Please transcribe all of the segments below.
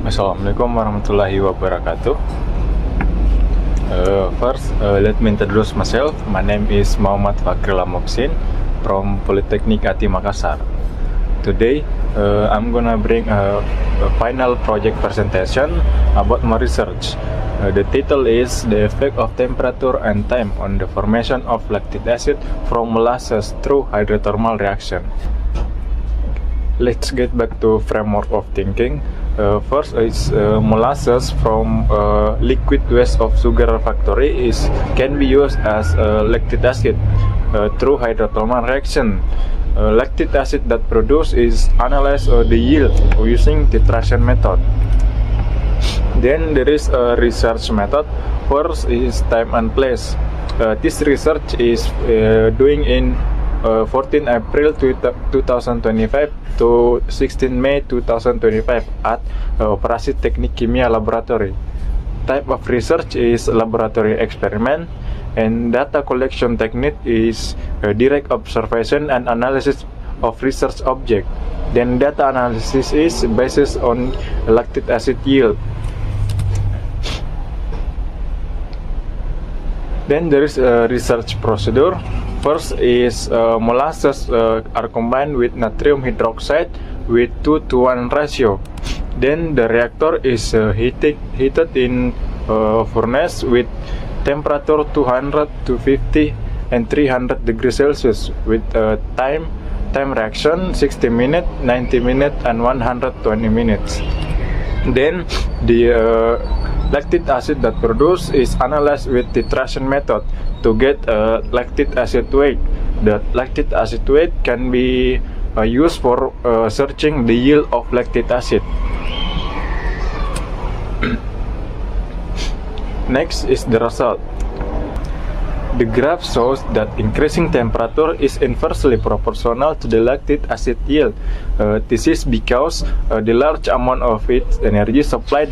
Assalamualaikum warahmatullahi wabarakatuh. First, let me introduce myself. My name is Muhammad Fakril Amoksin from Polytechnic Ati Makassar. Today, I'm gonna bring a final project presentation about my research. The title is The Effect of Temperature and Time on the Formation of Lactic Acid from Molasses Through Hydrothermal Reaction. Let's get back to framework of thinking. First is molasses from liquid waste of sugar factory can be used as lactic acid through hydrothermal reaction. Lactic acid that produced is analyzed the yield using titration method. Then there is a research method. First is time and place. This research is doing in 14 April 2025 to 16 May 2025 at Operasi Teknik Kimia Laboratory. Type of research is laboratory experiment, and data collection technique is direct observation and analysis of research object. Then data analysis is based on lactic acid yield. Then there is a research procedure. First is molasses are combined with natrium hydroxide with 2:1 ratio. Then the reactor is heated in furnace with temperature 200 to 50 and 300 degrees Celsius with time reaction 60 minutes, 90 minutes, and 120 minutes. Then the lactic acid that produced is analyzed with titration method to get lactic acid weight. The lactic acid weight can be used for searching the yield of lactic acid. Next is the result. The graph shows that increasing temperature is inversely proportional to the lactic acid yield. This is because the large amount of its energy supplied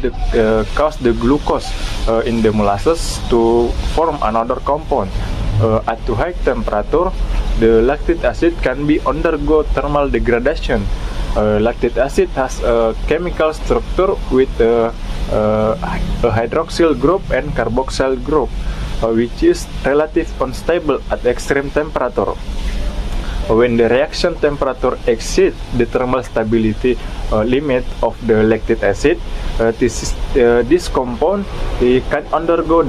caused the glucose in the molasses to form another compound. At too high temperature, the lactic acid can be undergo thermal degradation. Lactic acid has a chemical structure with a hydroxyl group and carboxyl group, which is relatively unstable at extreme temperature. When the reaction temperature exceeds the thermal stability limit of the lactic acid, this compound can undergo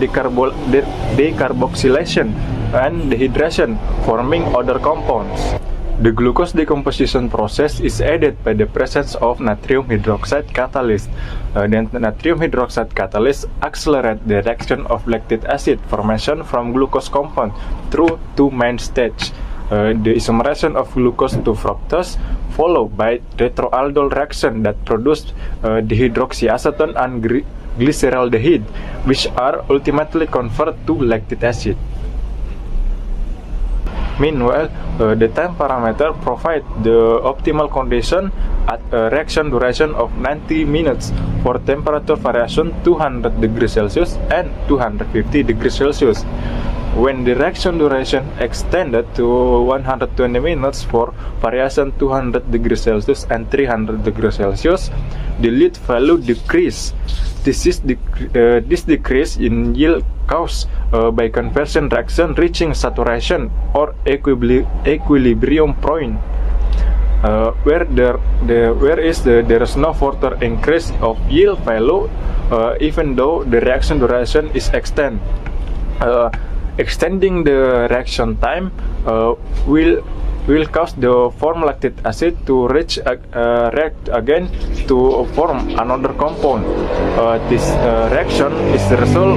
decarboxylation and dehydration, forming other compounds. The glucose decomposition process is aided by the presence of natrium hydroxide catalyst. Then natrium hydroxide catalyst accelerate the reaction of lactic acid formation from glucose compound through two main stages. The isomerization of glucose to fructose, followed by retroaldol reaction that produce dehydroxyacetone and glyceraldehyde, which are ultimately converted to lactic acid. Meanwhile, the time parameter provides the optimal condition at a reaction duration of 90 minutes for temperature variation 200 degrees Celsius and 250 degrees Celsius. When the reaction duration extended to 120 minutes for variation 200 degrees Celsius and 300 degrees Celsius, the yield value decrease. This decrease in yield caused by conversion reaction reaching saturation or equilibrium point, where there is no further increase of yield value, even though the reaction duration is extended. Extending the reaction time will cause the formed lactic acid to react again to form another compound. This reaction is the result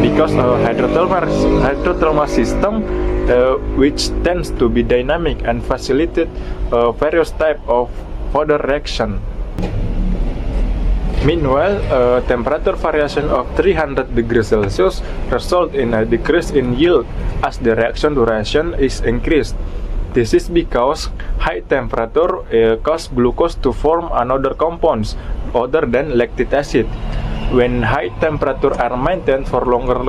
because hydrothermal system which tends to be dynamic and facilitate various types of further reaction. Meanwhile, temperature variation of 300 degrees Celsius result in a decrease in yield as the reaction duration is increased. This is because high temperature causes glucose to form another compounds other than lactic acid. When high temperature are maintained for longer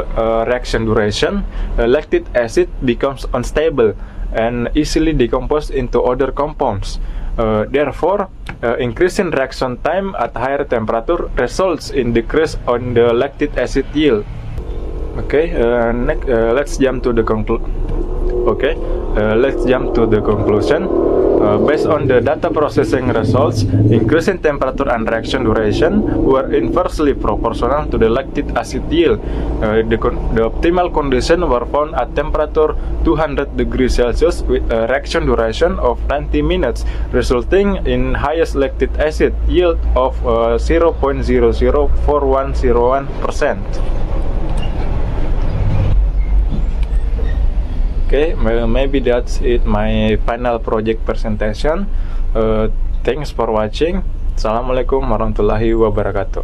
reaction duration, lactic acid becomes unstable and easily decomposed into other compounds. Therefore, Increasing reaction time at higher temperature results in decrease on the lactic acid yield. Okay, next, let's jump to the conclusion. Based on the data processing results, increasing temperature and reaction duration were inversely proportional to the lactic acid yield. The optimal conditions were found at temperature 200 degrees Celsius with a reaction duration of 90 minutes, resulting in highest lactic acid yield of 0.004101%. Okay, maybe that's it, my final project presentation. Thanks for watching. Assalamualaikum warahmatullahi wabarakatuh.